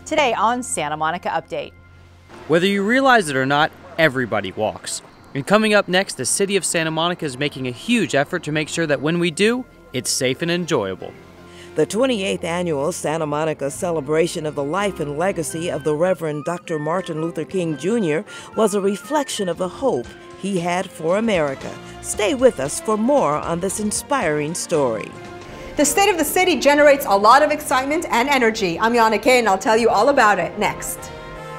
Today on Santa Monica Update. Whether you realize it or not, everybody walks. And coming up next, the city of Santa Monica is making a huge effort to make sure that when we do, it's safe and enjoyable. The 28th annual Santa Monica celebration of the life and legacy of the Reverend Dr. Martin Luther King Jr. was a reflection of the hope he had for America. Stay with us for more on this inspiring story. The state of the city generates a lot of excitement and energy. I'm Yana Kay, and I'll tell you all about it next.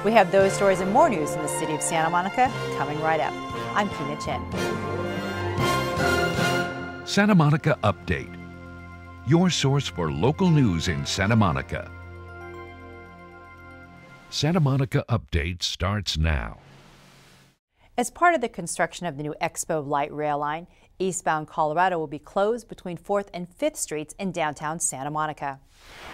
We have those stories and more news in the city of Santa Monica coming right up. I'm Kina Chin. Santa Monica Update, your source for local news in Santa Monica. Santa Monica Update starts now. As part of the construction of the new Expo Light Rail Line, eastbound Colorado will be closed between 4th and 5th Streets in downtown Santa Monica.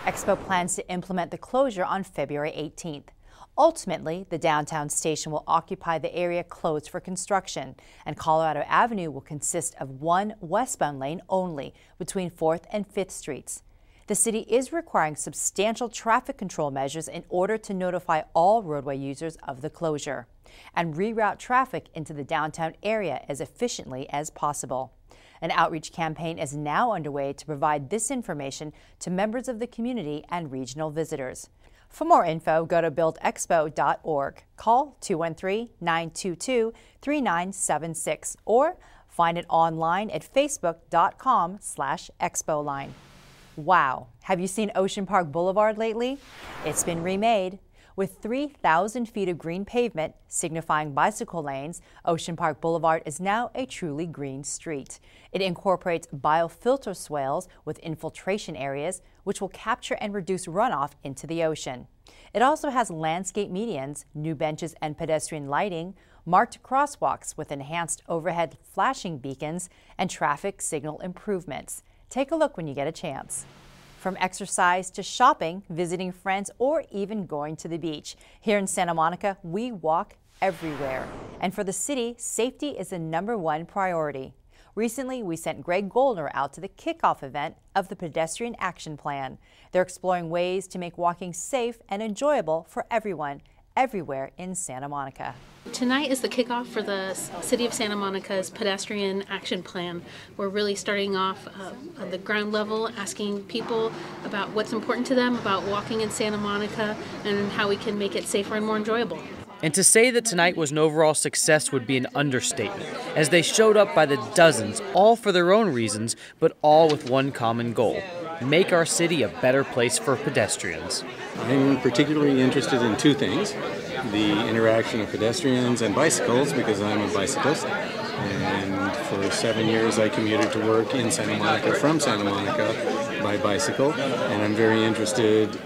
Expo plans to implement the closure on February 18th. Ultimately, the downtown station will occupy the area closed for construction, and Colorado Avenue will consist of one westbound lane only between 4th and 5th Streets. The city is requiring substantial traffic control measures in order to notify all roadway users of the closure and reroute traffic into the downtown area as efficiently as possible. An outreach campaign is now underway to provide this information to members of the community and regional visitors. For more info, go to buildexpo.org, call 213-922-3976, or find it online at facebook.com/expoline. Wow, have you seen Ocean Park Boulevard lately? It's been remade. With 3,000 feet of green pavement signifying bicycle lanes, Ocean Park Boulevard is now a truly green street. It incorporates biofilter swales with infiltration areas, which will capture and reduce runoff into the ocean. It also has landscape medians, new benches and pedestrian lighting, marked crosswalks with enhanced overhead flashing beacons, and traffic signal improvements. Take a look when you get a chance. From exercise to shopping, visiting friends, or even going to the beach, here in Santa Monica, we walk everywhere. And for the city, safety is the #1 priority. Recently, we sent Greg Goldner out to the kickoff event of the Pedestrian Action Plan. They're exploring ways to make walking safe and enjoyable for everyone, everywhere in Santa Monica. Tonight is the kickoff for the City of Santa Monica's Pedestrian Action Plan. We're really starting off at the ground level, asking people about what's important to them about walking in Santa Monica and how we can make it safer and more enjoyable. And to say that tonight was an overall success would be an understatement, as they showed up by the dozens, all for their own reasons, but all with one common goal: make our city a better place for pedestrians. I'm particularly interested in two things: the interaction of pedestrians and bicycles, because I'm a bicyclist, and for 7 years I commuted to work in Santa Monica from Santa Monica by bicycle, and I'm very interested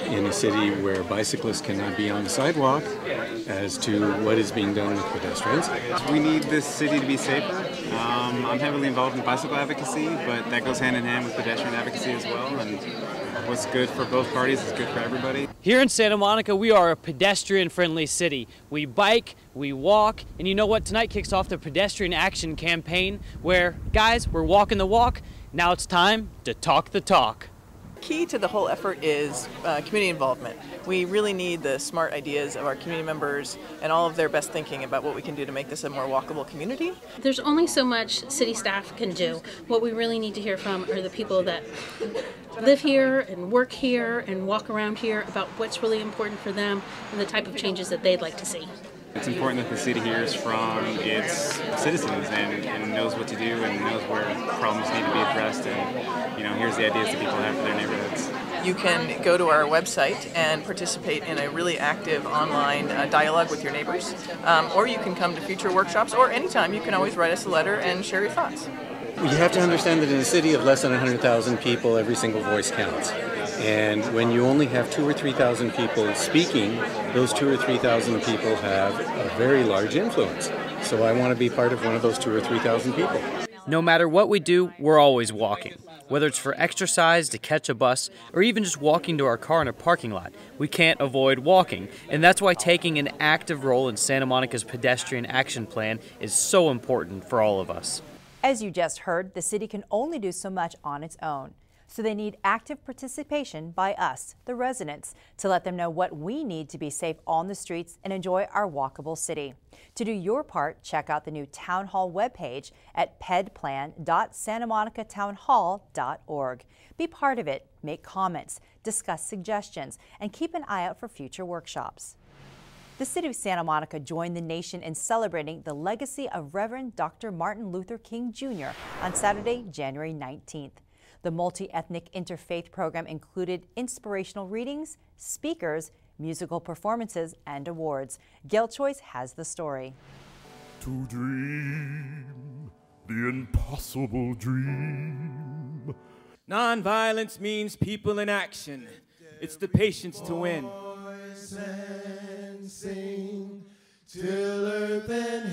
in a city where bicyclists cannot be on the sidewalk as to what is being done with pedestrians. We need this city to be safer. I'm heavily involved in bicycle advocacy, but that goes hand in hand with pedestrian advocacy as well, and what's good for both parties is good for everybody. Here in Santa Monica, we are a pedestrian-friendly city. We bike, we walk, and you know what? Tonight kicks off the Pedestrian Action Campaign, where, guys, we're walking the walk. Now it's time to talk the talk. Key to the whole effort is community involvement. We really need the smart ideas of our community members and all of their best thinking about what we can do to make this a more walkable community. There's only so much city staff can do. What we really need to hear from are the people that live here and work here and walk around here about what's really important for them and the type of changes that they'd like to see. It's important that the city hears from its citizens and knows what to do and knows where problems need to be addressed, and here's the ideas that people have for their neighborhoods. You can go to our website and participate in a really active online dialogue with your neighbors, or you can come to future workshops, or anytime you can always write us a letter and share your thoughts. You have to understand that in a city of less than 100,000 people, every single voice counts. And when you only have 2,000 or 3,000 people speaking, those 2,000 or 3,000 people have a very large influence. So I want to be part of one of those 2,000 or 3,000 people. No matter what we do, we're always walking. Whether it's for exercise, to catch a bus, or even just walking to our car in a parking lot, we can't avoid walking. And that's why taking an active role in Santa Monica's Pedestrian Action Plan is so important for all of us. As you just heard, the city can only do so much on its own. So they need active participation by us, the residents, to let them know what we need to be safe on the streets and enjoy our walkable city. To do your part, check out the new Town Hall webpage at pedplan.santamonicatownhall.org. Be part of it, make comments, discuss suggestions, and keep an eye out for future workshops. The City of Santa Monica joined the nation in celebrating the legacy of Reverend Dr. Martin Luther King Jr. on Saturday, January 19th. The multi-ethnic interfaith program included inspirational readings, speakers, musical performances, and awards. Gail Choice has the story. To dream the impossible dream. Nonviolence means people in action. It's the patience to win. Sing till earth and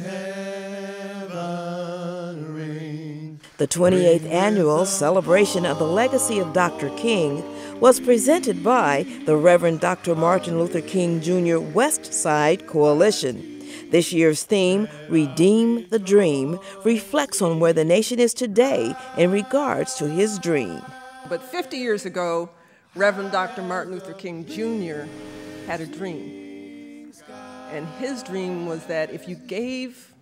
heaven ring. The 28th annual celebration of the legacy of Dr. King was presented by the Reverend Dr. Martin Luther King Jr. West Side Coalition. This year's theme, Redeem the Dream, reflects on where the nation is today in regards to his dream. But 50 years ago, Reverend Dr. Martin Luther King Jr. had a dream. And his dream was that if you gave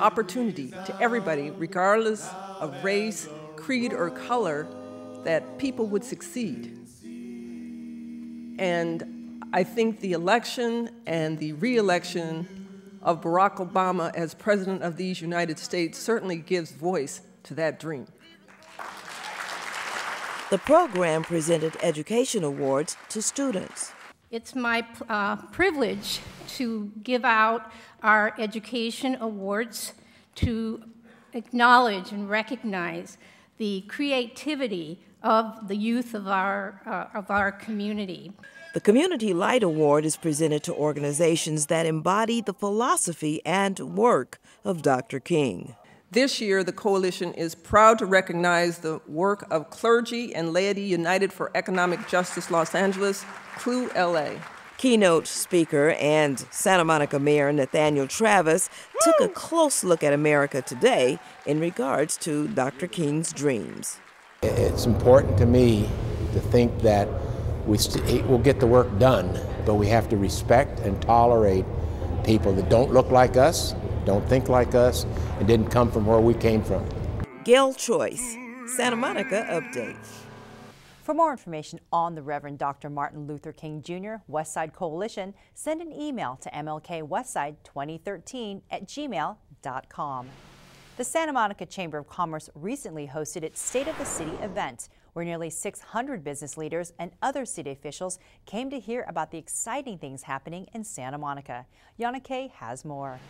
opportunity to everybody, regardless of race, creed, or color, that people would succeed. And I think the election and the re-election of Barack Obama as President of these United States certainly gives voice to that dream. The program presented education awards to students. It's my privilege to give out our education awards to acknowledge and recognize the creativity of the youth of our community. The Community Light Award is presented to organizations that embody the philosophy and work of Dr. King. This year, the coalition is proud to recognize the work of Clergy and Laity United for Economic Justice Los Angeles, CLU LA. Keynote speaker and Santa Monica Mayor Nathaniel Travis took a close look at America today in regards to Dr. King's dreams. It's important to me to think that we'll get the work done, but we have to respect and tolerate people that don't look like us, don't think like us, and didn't come from where we came from. Gail Choice, Santa Monica Update. For more information on the Reverend Dr. Martin Luther King Jr. Westside Coalition, send an email to mlkwestside2013@gmail.com. The Santa Monica Chamber of Commerce recently hosted its State of the City event, where nearly 600 business leaders and other city officials came to hear about the exciting things happening in Santa Monica. Yana Kay has more.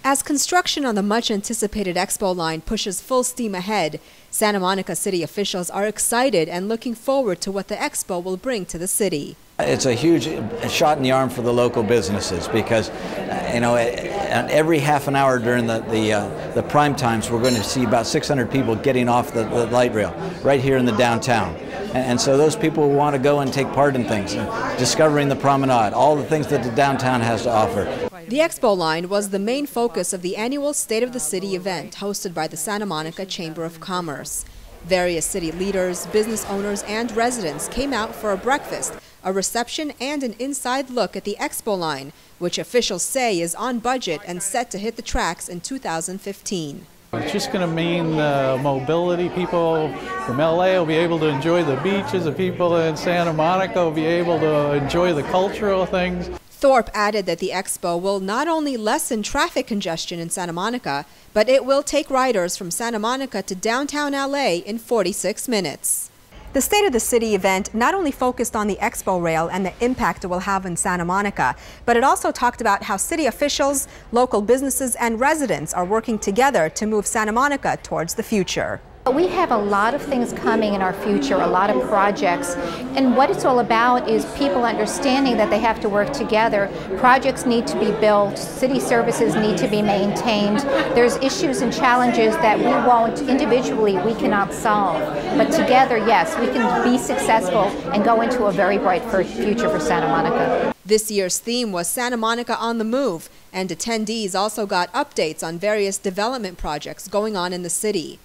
As construction on the much-anticipated Expo line pushes full steam ahead, Santa Monica city officials are excited and looking forward to what the Expo will bring to the city. It's a huge shot in the arm for the local businesses because, every half an hour during the prime times, we're going to see about 600 people getting off the light rail right here in the downtown. And so those people who want to go and take part in things, discovering the promenade, all the things that the downtown has to offer. The Expo line was the main focus of the annual State of the City event hosted by the Santa Monica Chamber of Commerce. Various city leaders, business owners, and residents came out for a breakfast, a reception, and an inside look at the Expo line, which officials say is on budget and set to hit the tracks in 2015. It's just going to mean mobility. People from LA will be able to enjoy the beaches. The people in Santa Monica will be able to enjoy the cultural things. Thorpe added that the Expo will not only lessen traffic congestion in Santa Monica, but it will take riders from Santa Monica to downtown LA in 46 minutes. The State of the City event not only focused on the Expo rail and the impact it will have in Santa Monica, but it also talked about how city officials, local businesses, and residents are working together to move Santa Monica towards the future. We have a lot of things coming in our future, a lot of projects, and what it's all about is people understanding that they have to work together. Projects need to be built, city services need to be maintained. There's issues and challenges that we won't, individually, we cannot solve. But together, yes, we can be successful and go into a very bright future for Santa Monica. This year's theme was Santa Monica on the Move, and attendees also got updates on various development projects going on in the city.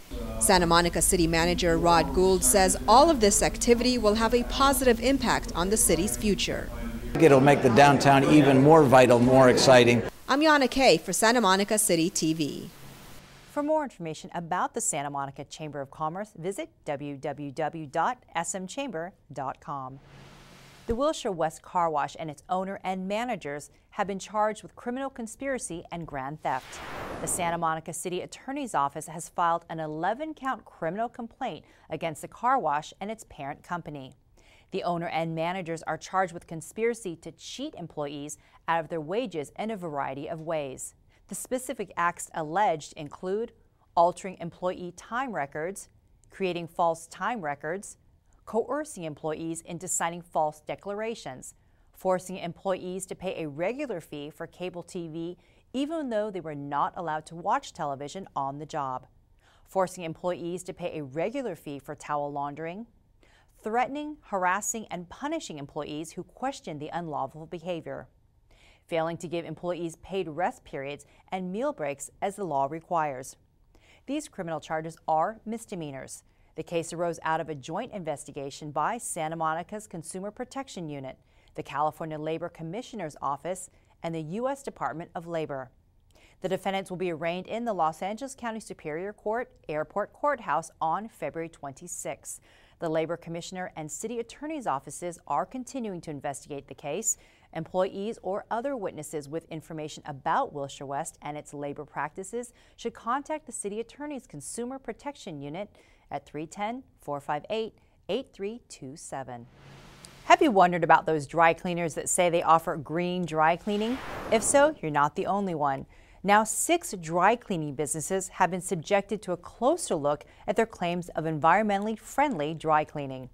Santa Monica City Manager Rod Gould says all of this activity will have a positive impact on the city's future. It'll make the downtown even more vital, more exciting. I'm Yana Kay for Santa Monica City TV. For more information about the Santa Monica Chamber of Commerce, visit www.smchamber.com. The Wilshire West Car Wash and its owner and managers have been charged with criminal conspiracy and grand theft. The Santa Monica City Attorney's Office has filed an 11-count criminal complaint against the car wash and its parent company. The owner and managers are charged with conspiracy to cheat employees out of their wages in a variety of ways. The specific acts alleged include altering employee time records, creating false time records, coercing employees into signing false declarations, forcing employees to pay a regular fee for cable TV even though they were not allowed to watch television on the job, forcing employees to pay a regular fee for towel laundering, threatening, harassing, and punishing employees who questioned the unlawful behavior, failing to give employees paid rest periods and meal breaks as the law requires. These criminal charges are misdemeanors. The case arose out of a joint investigation by Santa Monica's Consumer Protection Unit, the California Labor Commissioner's Office, and the U.S. Department of Labor. The defendants will be arraigned in the Los Angeles County Superior Court Airport Courthouse on February 26. The Labor Commissioner and City Attorney's offices are continuing to investigate the case. Employees or other witnesses with information about Wilshire West and its labor practices should contact the City Attorney's Consumer Protection Unit at 310-458-8327. Have you wondered about those dry cleaners that say they offer green dry cleaning? If so, you're not the only one. Now, 6 dry cleaning businesses have been subjected to a closer look at their claims of environmentally friendly dry cleaning.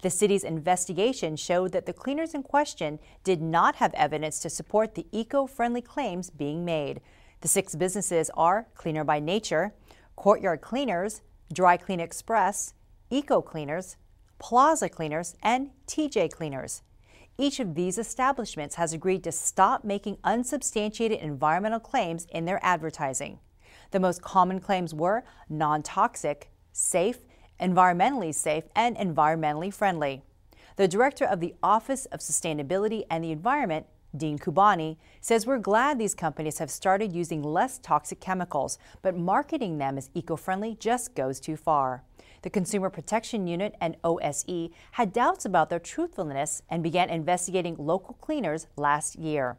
The city's investigation showed that the cleaners in question did not have evidence to support the eco-friendly claims being made. The 6 businesses are Cleaner by Nature, Courtyard Cleaners, Dry Clean Express, Eco Cleaners, Plaza Cleaners, and TJ Cleaners. Each of these establishments has agreed to stop making unsubstantiated environmental claims in their advertising. The most common claims were non-toxic, safe, environmentally safe, and environmentally friendly. The director of the Office of Sustainability and the Environment, Dean Kubani, says we're glad these companies have started using less toxic chemicals, but marketing them as eco-friendly just goes too far. The Consumer Protection Unit and OSE had doubts about their truthfulness and began investigating local cleaners last year.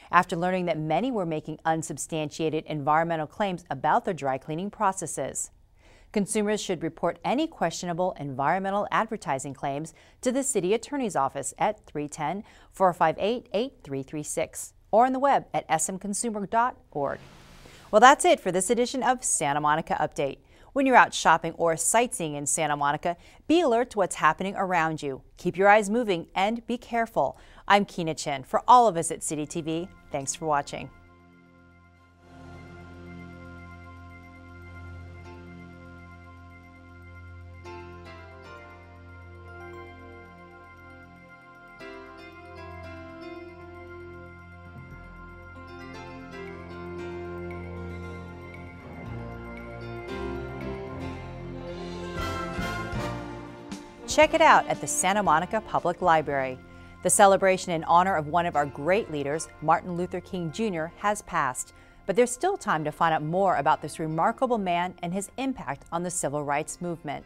After learning that many were making unsubstantiated environmental claims about their dry cleaning processes. Consumers should report any questionable environmental advertising claims to the City Attorney's Office at 310-458-8336 or on the web at smconsumer.org. Well, that's it for this edition of Santa Monica Update. When you're out shopping or sightseeing in Santa Monica, be alert to what's happening around you. Keep your eyes moving and be careful. I'm Keena Chin. For all of us at CityTV, thanks for watching. Check it out at the Santa Monica Public Library. The celebration in honor of one of our great leaders, Martin Luther King Jr., has passed, but there's still time to find out more about this remarkable man and his impact on the civil rights movement.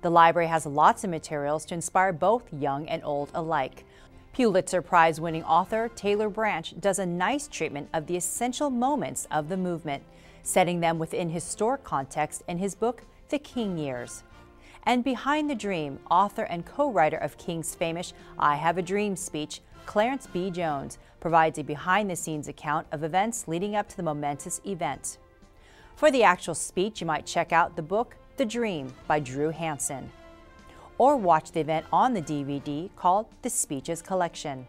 The library has lots of materials to inspire both young and old alike. Pulitzer Prize-winning author Taylor Branch does a nice treatment of the essential moments of the movement, setting them within historic context in his book, The King Years. And behind the dream, author and co-writer of King's famous I Have a Dream speech, Clarence B. Jones, provides a behind-the-scenes account of events leading up to the momentous event. For the actual speech, you might check out the book The Dream by Drew Hansen, or watch the event on the DVD called The Speeches Collection.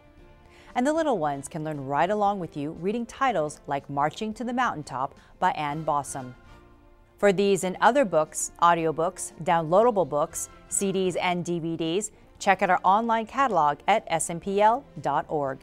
And the little ones can learn right along with you reading titles like Marching to the Mountaintop by Ann Bossum. For these and other books, audiobooks, downloadable books, CDs, and DVDs, check out our online catalog at smpl.org.